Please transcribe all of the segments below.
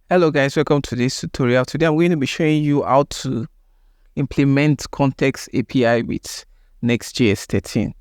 Hello guys, welcome to this tutorial. Today I'm going to be showing you how to implement context API with Next.js 13.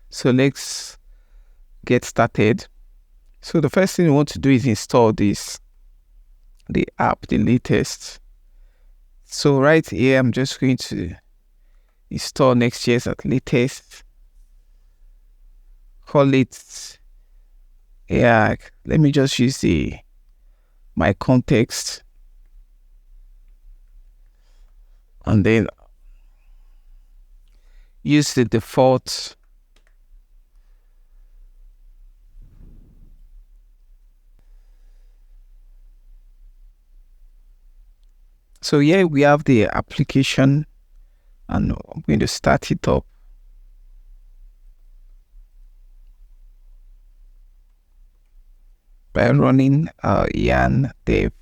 So let's get started. So the first thing you want to do is install the app, the latest. So right here, I'm just going to install Next.js at latest. Call it, let me just use my context. And then use the default So here we have the application, and I'm going to start it up. By running yarn dev.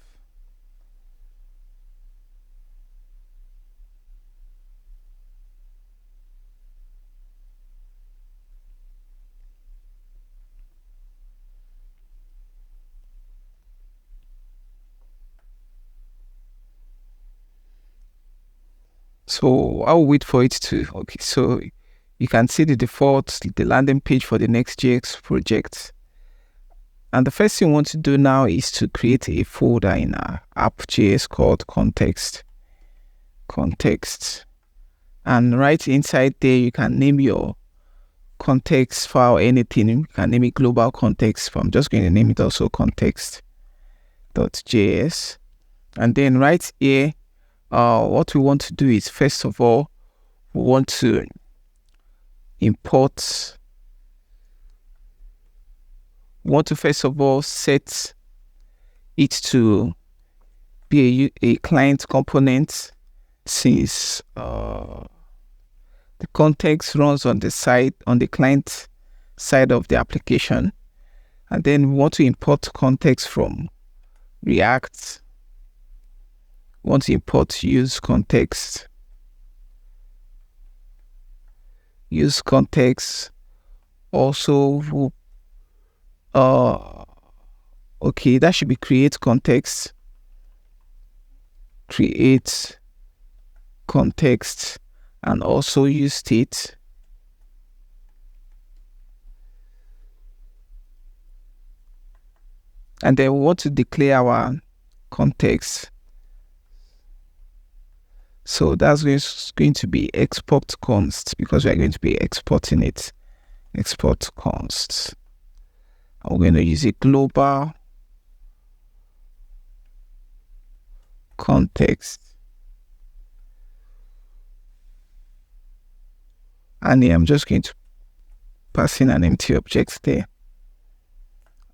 So I'll wait for it to, okay, so you can see the default, the landing page for the Next.js project. And the first thing we want to do now is to create a folder in our app.js called context. And right inside there, you can name your context file anything. You can name it global context. I'm just going to name it also context.js. And then right here, what we want to do is, first of all, we want to import. We want to first of all set it to be a client component, since the context runs on the client side of the application. And then we want to import context from React. We want to import use context. Also, okay, that should be create context, and also use state. And then we want to declare our context. So that's going to be export const, because we're going to be exporting it. Export const. I'm going to use a global context. And I'm just going to pass in an empty object there.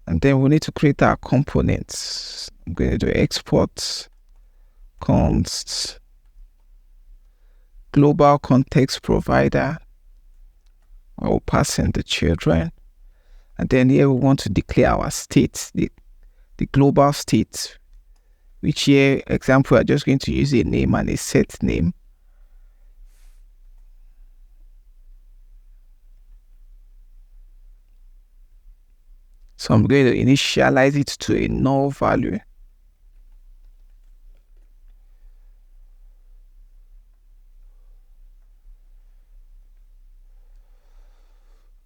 And then we need to create our components. I'm going to do export const global context provider. I will pass in the children. And then here we want to declare our state, the global state, which here, example, we're just going to use a name and a set name. So I'm going to initialize it to a null value.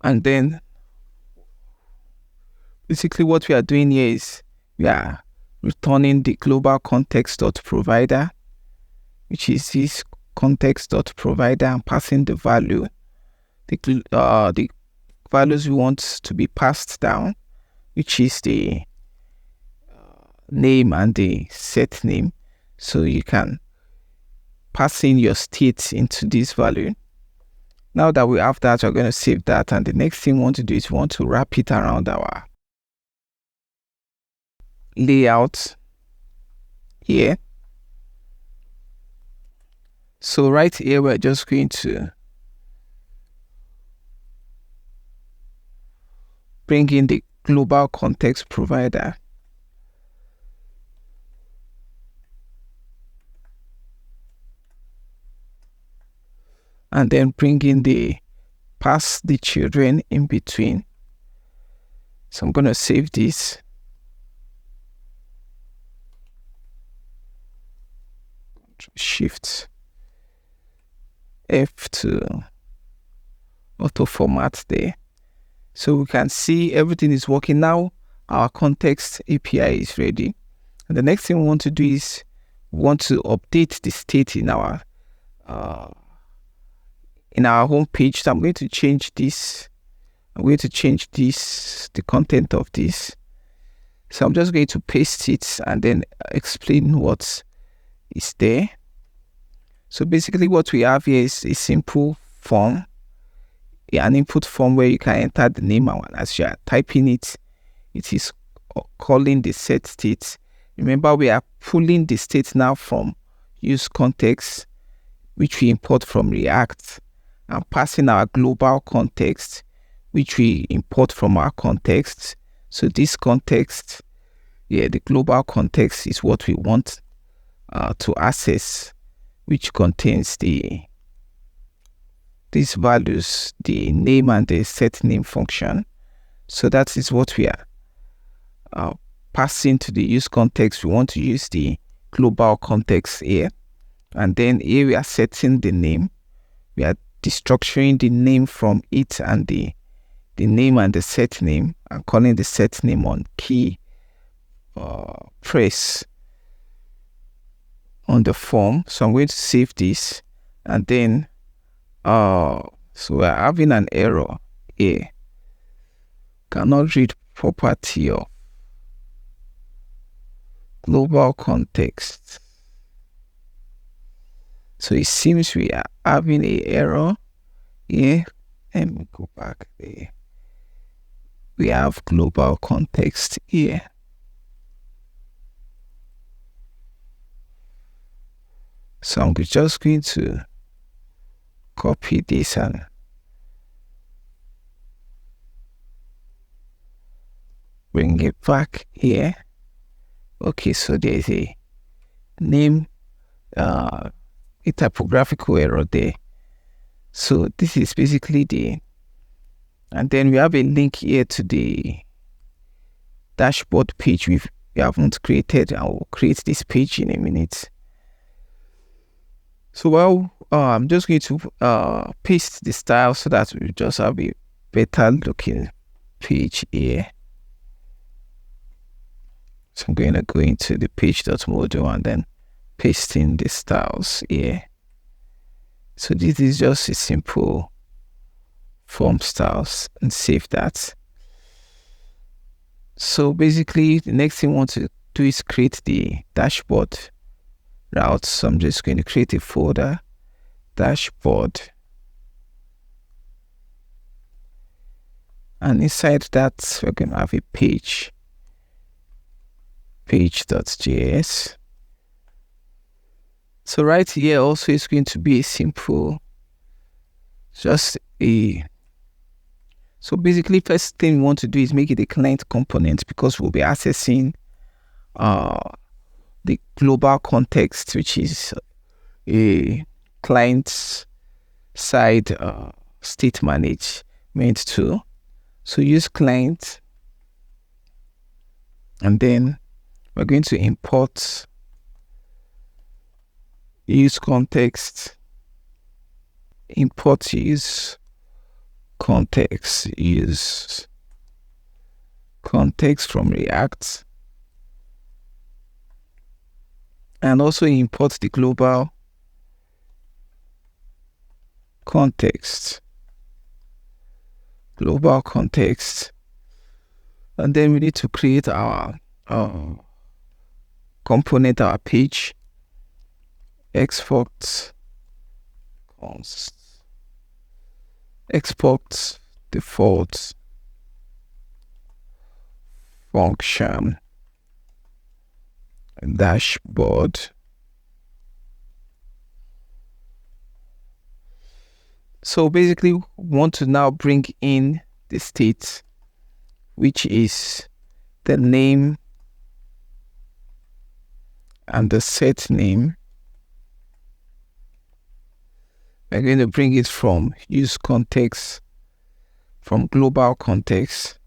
And then basically what we are doing here is we are returning the global context.provider, which is this context.provider, and passing the value, the values we want to be passed down, which is the name and the set name. So you can pass in your state into this value. Now that we have that, we're going to save that. And the next thing we want to do is we want to wrap it around our layout here. So right here, we're just going to bring in the global context provider. And then bring in pass the children in between. So I'm going to save this. Shift F to auto format there. So we can see everything is working now. Our context API is ready. And the next thing we want to do is we want to update the state in our home page. So I'm going to change this. The content of this. So I'm just going to paste it and then explain what is there. So basically what we have here is a simple form, an input form where you can enter the name, and as you are typing it, it is calling the set state. Remember, we are pulling the state now from use context, which we import from React, and passing our global context, which we import from our context. So this context, the global context is what we want to access, which contains these values, the name and the set name function. So that is what we are passing to the use context. We want to use the global context here. And then here we are setting the name. We are destructuring the name from it and the name and the set name, and calling the set name on key press on the form. So I'm going to save this, and then so we're having an error here. Cannot read property of global context. So it seems we are having an error here. Let me go back there. We have global context here. So I'm just going to copy this and bring it back here. Okay, so there's a name, a typographical error there. So this is basically and then we have a link here to the dashboard page we haven't created. I will create this page in a minute. So I'm just going to paste the style so that we just have a better looking page here. So I'm going to go into the page.module and then paste in the styles here. So this is just a simple form styles, and save that. So basically the next thing I want to do is create the dashboard route. So I'm just going to create a folder, dashboard, and inside that we're going to have a page.js. So right here also is going to be a simple, so basically first thing we want to do is make it a client component, because we'll be accessing the global context, which is a client side state management tool. So use client, and then we're going to import use context, import use context from React, and also import the global context, and then we need to create our component, our page, export default function dashboard. So basically we want to now bring in the state, which is the name and the set name. We're going to bring it from use context, from global context.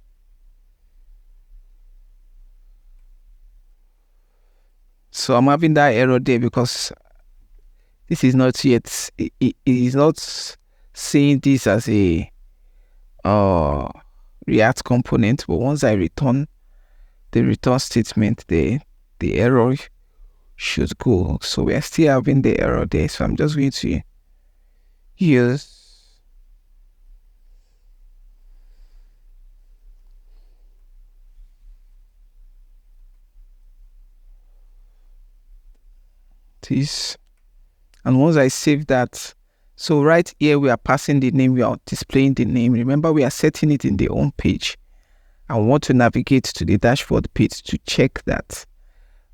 So I'm having that error there because this is not yet, it is not seeing this as a React component, but once I return the return statement, the error should go. So we are still having the error there. So I'm just going to use this. And once I save that, so right here we are passing the name, we are displaying the name. Remember, we are setting it in the home page. I want to navigate to the dashboard page to check that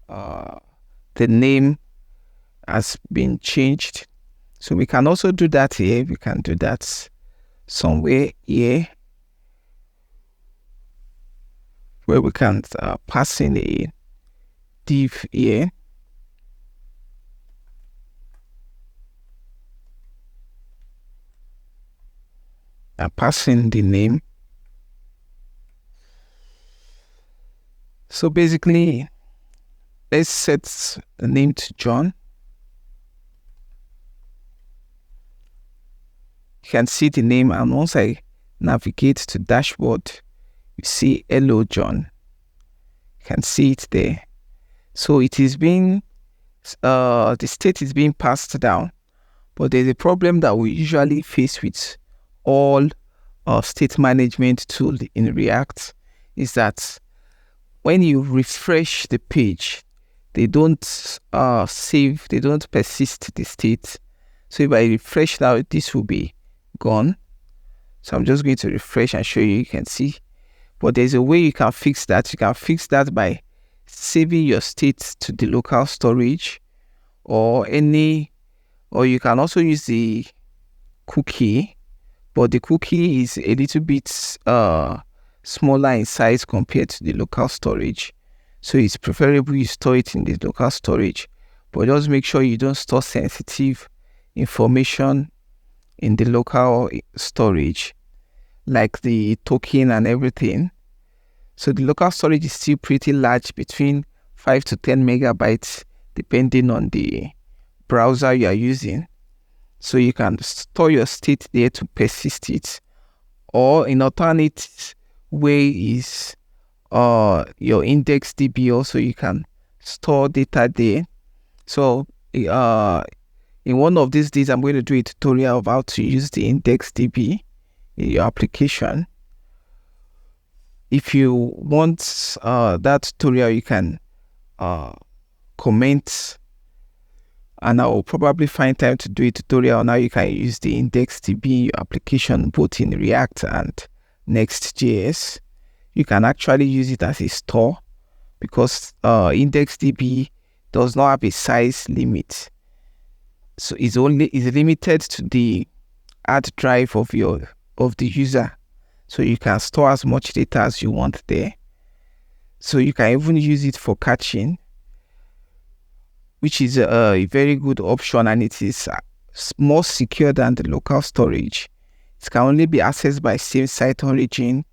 the name has been changed. So we can also do that here. We can do that somewhere here where we can pass in a div here. And pass in the name. So basically, let's set the name to John. You can see the name, and once I navigate to dashboard, you see hello John. You can see it there. So it is being the state is being passed down, but there's a problem that we usually face with all state management tool in React, is that when you refresh the page, they don't save, they don't persist the state. So if I refresh now, this will be gone. So I'm just going to refresh and show you. You can see, but there's a way you can fix that. You can fix that by saving your state to the local storage, or you can also use the cookie, but the cookie is a little bit smaller in size compared to the local storage. So it's preferable you store it in the local storage, but just make sure you don't store sensitive information in the local storage, like the token and everything. So the local storage is still pretty large, between 5 to 10 megabytes, depending on the browser you are using. So you can store your state there to persist it. Or an alternate way is your Next.js also, you can store data there. So in one of these days, I'm going to do a tutorial of how to use the Next.js in your application. If you want that tutorial, you can comment, and I will probably find time to do a tutorial on how you can use the Next.js in your application, both in React and Next.js. You can actually use it as a store, because Next.js does not have a size limit. So it's limited to the hard drive of the user. So you can store as much data as you want there. So you can even use it for caching, which is a very good option, and it is more secure than the local storage. It can only be accessed by same site origin,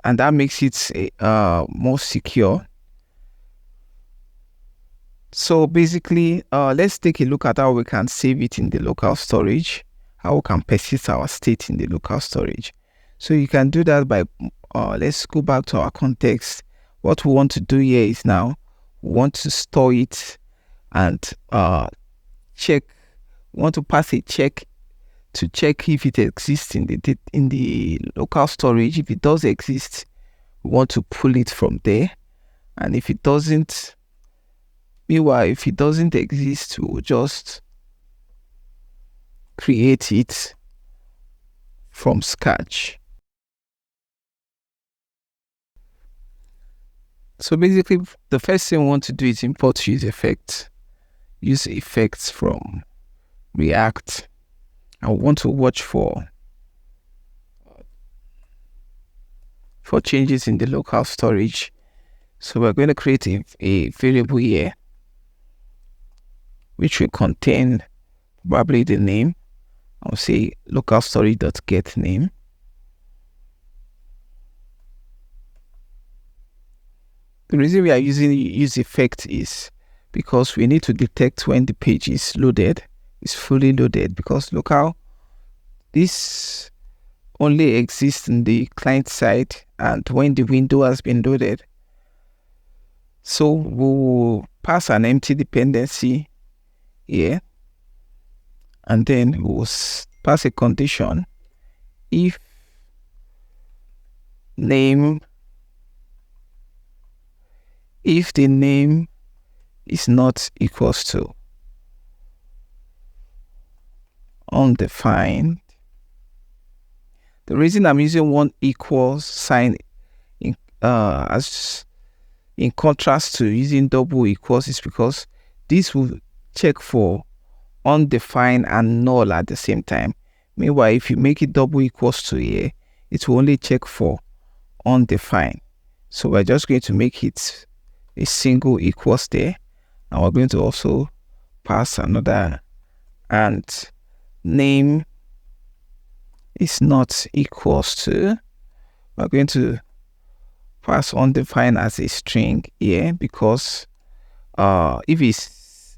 and that makes it more secure. So basically, let's take a look at how we can save it in the local storage, how we can persist our state in the local storage. So you can do that by, let's go back to our context. What we want to do here is now, we want to store it and check, we want to pass a check to check if it exists in the local storage. If it does exist, we want to pull it from there. And if it doesn't, meanwhile, if it doesn't exist, we'll just create it from scratch. So basically, the first thing we want to do is import use effects. Use effects from React. I want to watch for changes in the local storage. So we're going to create a variable here, which will contain probably the name. I'll say local storage.get name. The reason we are using use effect is because we need to detect when the page is loaded, is fully loaded, because local, this only exists in the client side and when the window has been loaded. So we'll pass an empty dependency here, and then we'll pass a condition if the name is not equals to undefined. The reason I'm using one equals sign as in contrast to using double equals is because this will check for undefined and null at the same time. Meanwhile, if you make it double equals to here, it will only check for undefined. So we're just going to make it a single equals there, and we're going to also pass another, and name is not equals to, we're going to pass undefined as a string here, because if it's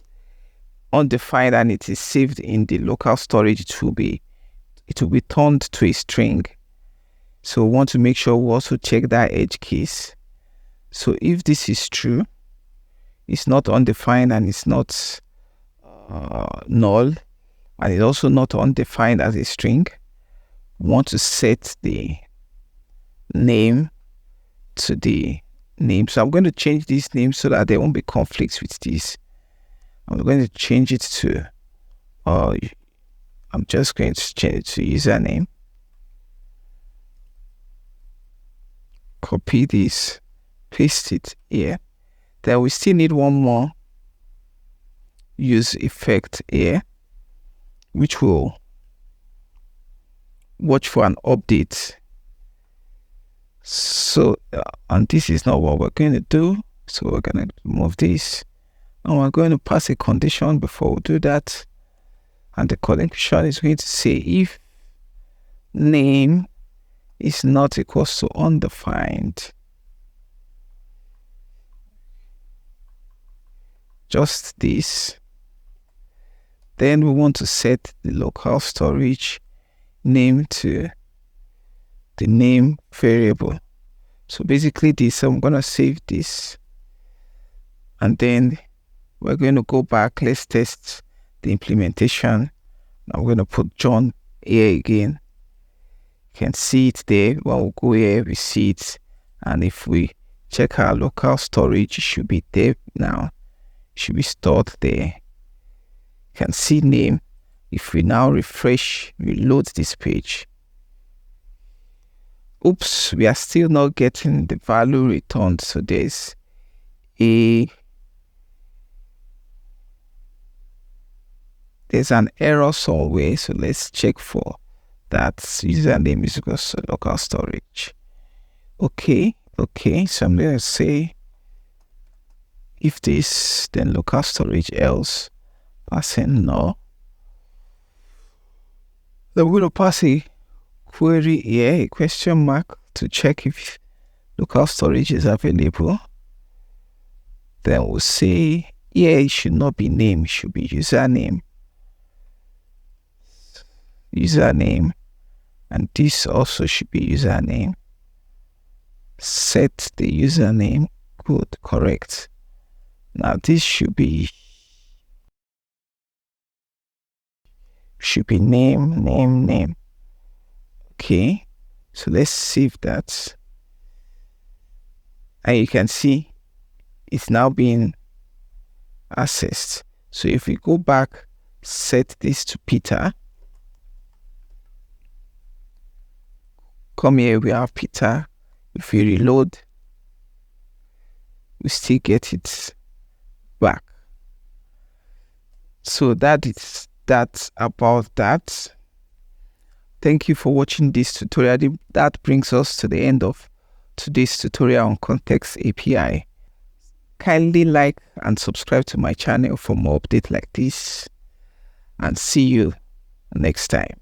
undefined and it is saved in the local storage, it will be turned to a string. So we want to make sure we also check that edge case. So if this is true, it's not undefined and it's not null, and it's also not undefined as a string, we want to set the name to the name. So I'm going to change this name so that there won't be conflicts with this. I'm going to change it to, I'm just going to change it to username. Copy this, paste it here. Then we still need one more use effect here, which will watch for an update. So, and this is not what we're going to do. So we're going to remove this, and we're going to pass a condition before we do that. And the condition is going to say if name is not equals to undefined, just this. Then we want to set the local storage name to the name variable. So basically this, I'm going to save this, and then we're going to go back. Let's test the implementation. I'm going to put John here again. You can see it there. When we go here, we see it, and if we check our local storage, it should be there now. It should be stored there. You can see name. If we now refresh, reload this page, oops, we are still not getting the value returned. So there's an error somewhere. So let's check for that. Username is equals to local storage. Okay, so I'm going to say if this, then local storage else, passing no. Then we're going to pass a query here, a question mark, to check if local storage is available. Then we'll say, yeah, it should not be name, it should be username. And this also should be username. Set the username. Good, correct. Now this should be name. Okay, so let's save that, and you can see it's now being accessed. So if we go back, set this to Peter, come here, we have Peter. If we reload, we still get it back. So that's about that. Thank you for watching this tutorial. That brings us to the end of today's tutorial on Context API. Kindly like and subscribe to my channel for more updates like this, and see you next time.